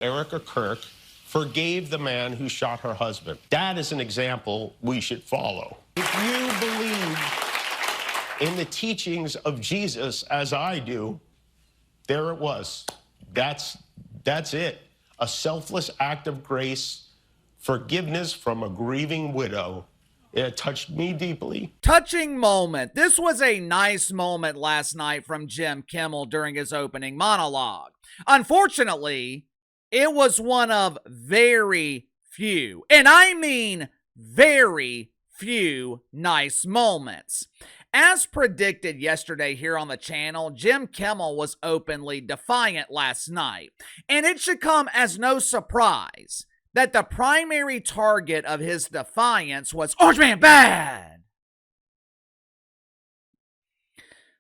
Erica Kirk forgave the man who shot her husband. That is an example we should follow. If you believe in the teachings of Jesus as I do, there it was. That's it. A selfless act of grace, forgiveness from a grieving widow. It touched me deeply. Touching moment. This was a nice moment last night from Jim Kimmel during his opening monologue. Unfortunately, it was one of very few, and I mean very few, nice moments. As predicted yesterday here on the channel, Jim Kimmel was openly defiant last night, and it should come as no surprise that the primary target of his defiance was Orange Man bad.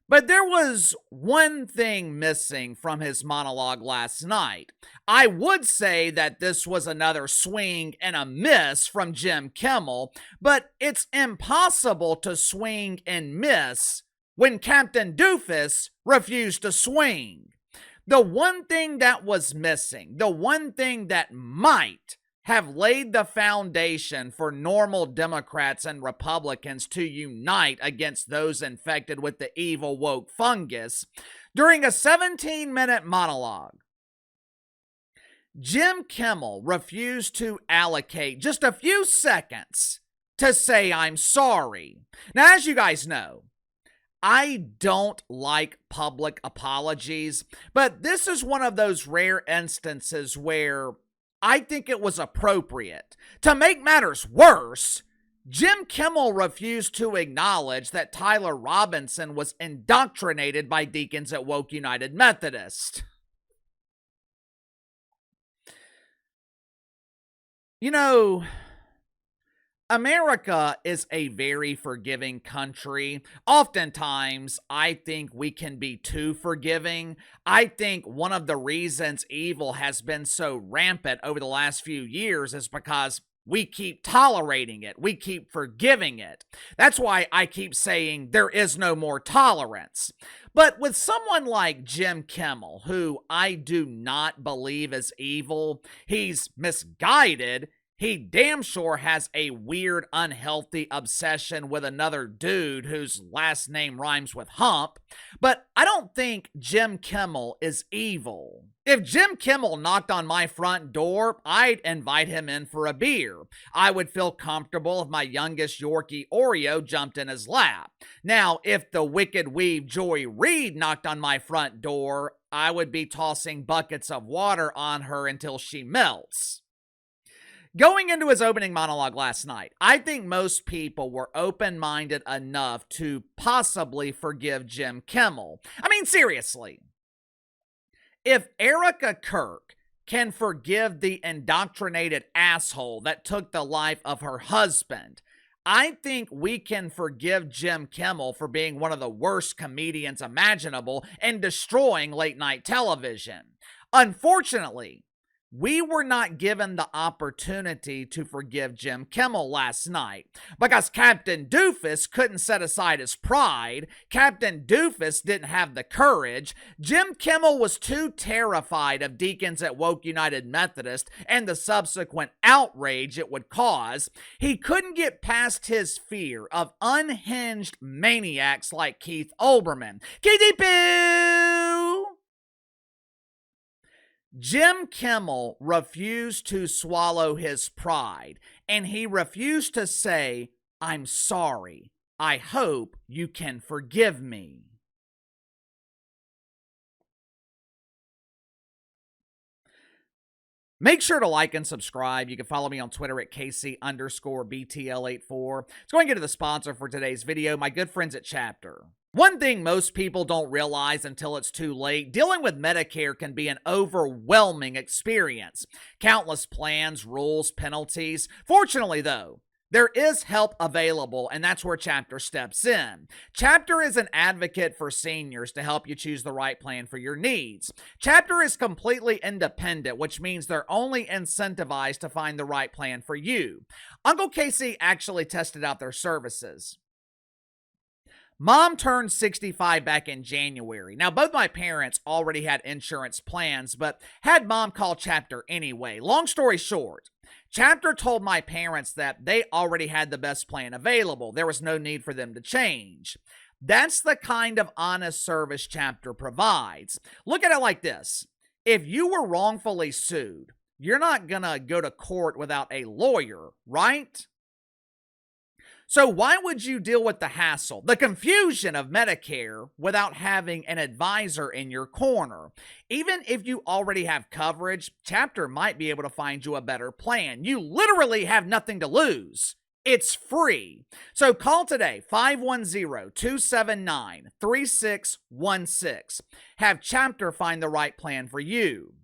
But there was one thing missing from his monologue last night. I would say that this was another swing and a miss from Jim Kimmel, but it's impossible to swing and miss when Captain Doofus refused to swing. The one thing that was missing, the one thing that might have laid the foundation for normal Democrats and Republicans to unite against those infected with the evil woke fungus, during a 17-minute monologue, Jim Kimmel refused to allocate just a few seconds to say, "I'm sorry." Now, as you guys know, I don't like public apologies, but this is one of those rare instances where I think it was appropriate. To make matters worse, Jim Kimmel refused to acknowledge that Tyler Robinson was indoctrinated by deacons at Woke United Methodist. You know, America is a very forgiving country. Oftentimes, I think we can be too forgiving. I think one of the reasons evil has been so rampant over the last few years is because we keep tolerating it. We keep forgiving it. That's why I keep saying there is no more tolerance. But with someone like Jim Kimmel, who I do not believe is evil, he's misguided. He damn sure has a weird, unhealthy obsession with another dude whose last name rhymes with hump, but I don't think Jim Kimmel is evil. If Jim Kimmel knocked on my front door, I'd invite him in for a beer. I would feel comfortable if my youngest Yorkie Oreo jumped in his lap. Now, if the wicked weave Joy Reid knocked on my front door, I would be tossing buckets of water on her until she melts. Going into his opening monologue last night, I think most people were open-minded enough to possibly forgive Jim Kimmel. I mean, seriously. If Erica Kirk can forgive the indoctrinated asshole that took the life of her husband, I think we can forgive Jim Kimmel for being one of the worst comedians imaginable and destroying late-night television. Unfortunately, we were not given the opportunity to forgive Jim Kimmel last night because Captain Doofus couldn't set aside his pride. Captain Doofus didn't have the courage. Jim Kimmel was too terrified of deacons at Woke United Methodist and the subsequent outrage it would cause. He couldn't get past his fear of unhinged maniacs like Keith Olbermann. Keithy Poo! Jim Kimmel refused to swallow his pride, and he refused to say, "I'm sorry. I hope you can forgive me." Make sure to like and subscribe. You can follow me on Twitter at KC_BTL84. Let's go and get to the sponsor for today's video, my good friends at Chapter. One thing most people don't realize until it's too late, dealing with Medicare can be an overwhelming experience. Countless plans, rules, penalties. Fortunately, though, there is help available, and that's where Chapter steps in. Chapter is an advocate for seniors to help you choose the right plan for your needs. Chapter is completely independent, which means they're only incentivized to find the right plan for you. Uncle Casey actually tested out their services. Mom turned 65 back in January. Now, both my parents already had insurance plans, but had Mom call Chapter anyway. Long story short, Chapter told my parents that they already had the best plan available. There was no need for them to change. That's the kind of honest service Chapter provides. Look at it like this. If you were wrongfully sued, you're not gonna go to court without a lawyer, right? So why would you deal with the hassle, the confusion of Medicare without having an advisor in your corner? Even if you already have coverage, Chapter might be able to find you a better plan. You literally have nothing to lose. It's free. So call today, 510-279-3616. Have Chapter find the right plan for you.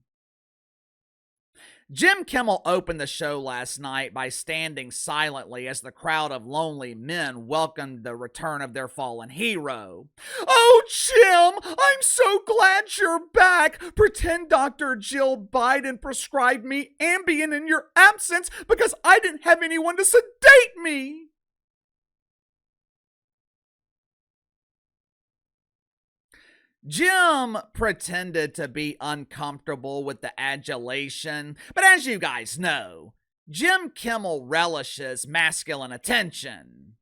Jim Kimmel opened the show last night by standing silently as the crowd of lonely men welcomed the return of their fallen hero. "Oh, Jim, I'm so glad you're back. Pretend Dr. Jill Biden prescribed me Ambien in your absence because I didn't have anyone to sedate me." Jim pretended to be uncomfortable with the adulation, but as you guys know, Jim Kimmel relishes masculine attention.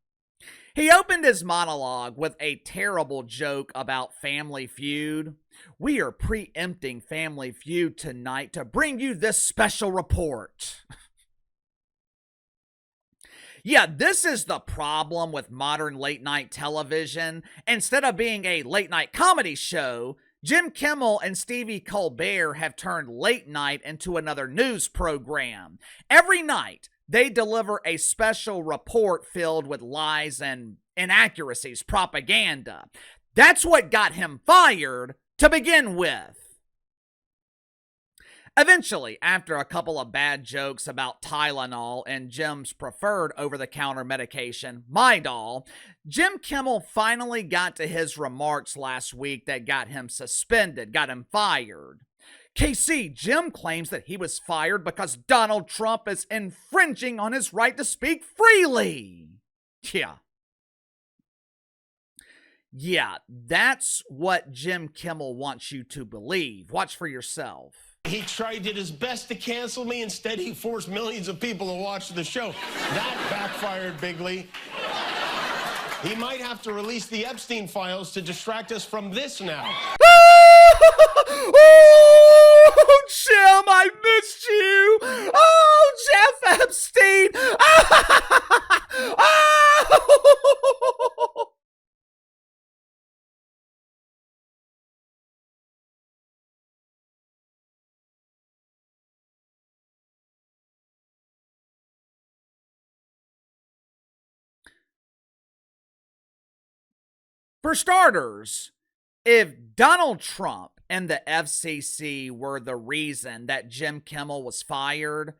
He opened his monologue with a terrible joke about Family Feud. "We are preempting Family Feud tonight to bring you this special report." Yeah, this is the problem with modern late-night television. Instead of being a late-night comedy show, Jim Kimmel and Stevie Colbert have turned late night into another news program. Every night, they deliver a special report filled with lies and inaccuracies, propaganda. That's what got him fired to begin with. Eventually, after a couple of bad jokes about Tylenol and Jim's preferred over-the-counter medication, Midol, Jim Kimmel finally got to his remarks last week that got him suspended, got him fired. KC, Jim claims that he was fired because Donald Trump is infringing on his right to speak freely. Yeah, that's what Jim Kimmel wants you to believe. Watch for yourself. He did his best to cancel me. Instead, he forced millions of people to watch the show. That backfired bigly. He might have to release the Epstein files to distract us from this now. Oh, Jim, I missed you. Oh, Jeff Epstein. Oh! For starters, if Donald Trump and the FCC were the reason that Jim Kimmel was fired,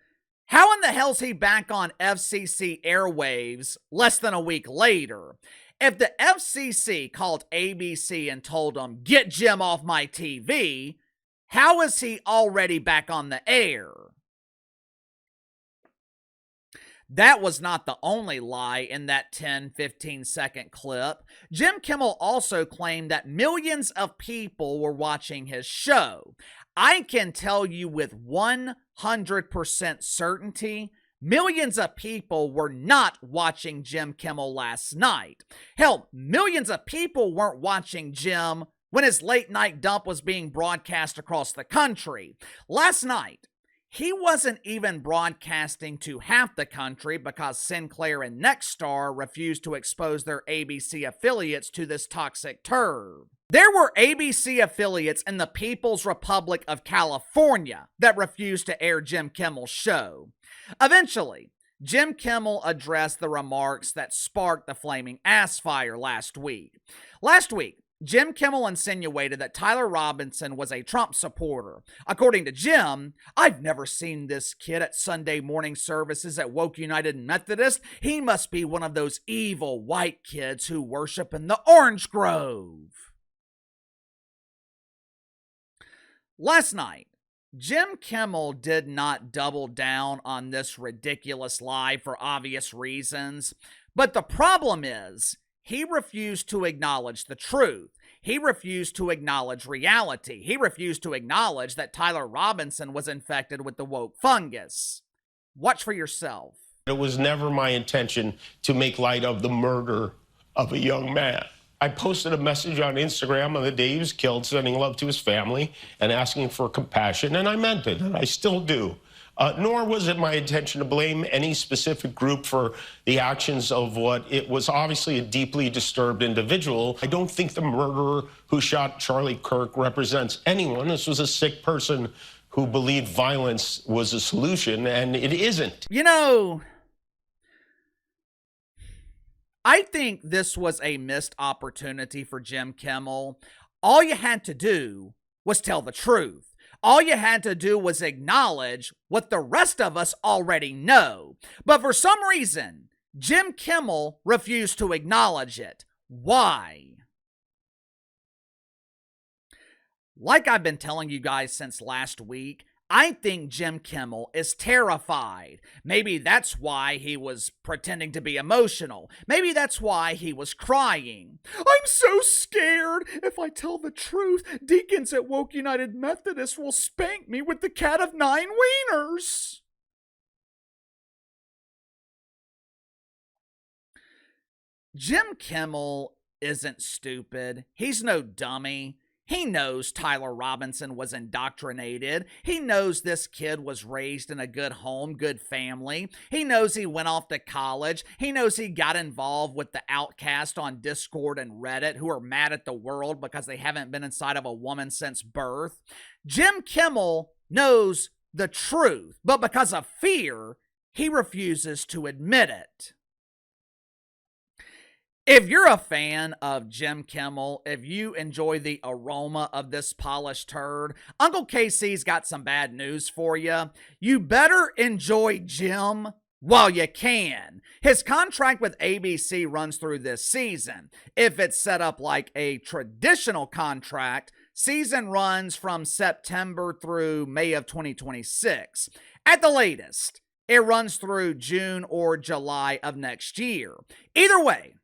how in the hell's he back on FCC airwaves less than a week later? If the FCC called ABC and told them, "Get Jim off my TV," how is he already back on the air? That was not the only lie in that 10-15 second clip. Jim Kimmel also claimed that millions of people were watching his show. I can tell you with 100% certainty, millions of people were not watching Jim Kimmel last night. Hell, millions of people weren't watching Jim when his late night dump was being broadcast across the country. Last night, he wasn't even broadcasting to half the country because Sinclair and Nexstar refused to expose their ABC affiliates to this toxic turd. There were ABC affiliates in the People's Republic of California that refused to air Jim Kimmel's show. Eventually, Jim Kimmel addressed the remarks that sparked the flaming ass fire last week. Jim Kimmel insinuated that Tyler Robinson was a Trump supporter. According to Jim, "I've never seen this kid at Sunday morning services at Woke United Methodist. He must be one of those evil white kids who worship in the Orange Grove." Last night, Jim Kimmel did not double down on this ridiculous lie for obvious reasons, but the problem is, he refused to acknowledge the truth. He refused to acknowledge reality. He refused to acknowledge that Tyler Robinson was infected with the woke fungus. Watch for yourself. It was never my intention to make light of the murder of a young man. I posted a message on Instagram on the day he was killed, sending love to his family and asking for compassion, and I meant it, and I still do. Nor was it my intention to blame any specific group for the actions of what it was obviously a deeply disturbed individual. I don't think the murderer who shot Charlie Kirk represents anyone. This was a sick person who believed violence was a solution, and it isn't. You know, I think this was a missed opportunity for Jim Kimmel. All you had to do was tell the truth. All you had to do was acknowledge what the rest of us already know. But for some reason, Jim Kimmel refused to acknowledge it. Why? Like I've been telling you guys since last week, I think Jim Kimmel is terrified. Maybe that's why he was pretending to be emotional. Maybe that's why he was crying. I'm so scared. If I tell the truth, deacons at Woke United Methodist will spank me with the cat of 9 wieners. Jim Kimmel isn't stupid. He's no dummy. He knows Tyler Robinson was indoctrinated. He knows this kid was raised in a good home, good family. He knows he went off to college. He knows he got involved with the outcast on Discord and Reddit who are mad at the world because they haven't been inside of a woman since birth. Jim Kimmel knows the truth, but because of fear, he refuses to admit it. If you're a fan of Jim Kimmel, if you enjoy the aroma of this polished turd, Uncle KC's got some bad news for you. You better enjoy Jim while you can. His contract with ABC runs through this season. If it's set up like a traditional contract, season runs from September through May of 2026. At the latest, it runs through June or July of next year. Either way,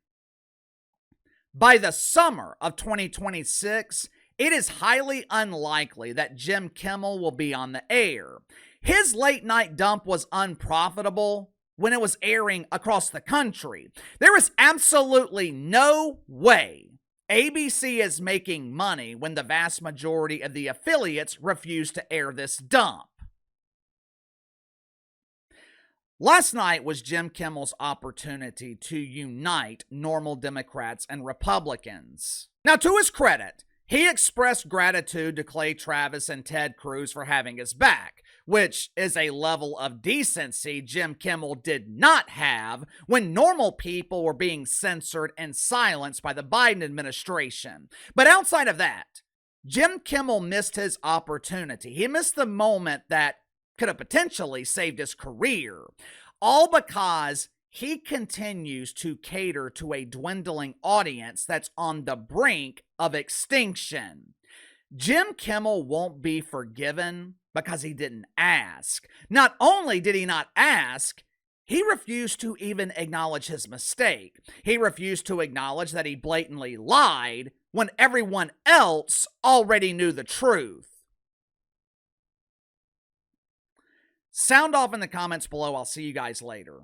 by the summer of 2026, it is highly unlikely that Jim Kimmel will be on the air. His late night dump was unprofitable when it was airing across the country. There is absolutely no way ABC is making money when the vast majority of the affiliates refuse to air this dump. Last night was Jim Kimmel's opportunity to unite normal Democrats and Republicans. Now, to his credit, he expressed gratitude to Clay Travis and Ted Cruz for having his back, which is a level of decency Jim Kimmel did not have when normal people were being censored and silenced by the Biden administration. But outside of that, Jim Kimmel missed his opportunity. He missed the moment that could have potentially saved his career, all because he continues to cater to a dwindling audience that's on the brink of extinction. Jim Kimmel won't be forgiven because he didn't ask. Not only did he not ask, he refused to even acknowledge his mistake. He refused to acknowledge that he blatantly lied when everyone else already knew the truth. Sound off in the comments below. I'll see you guys later.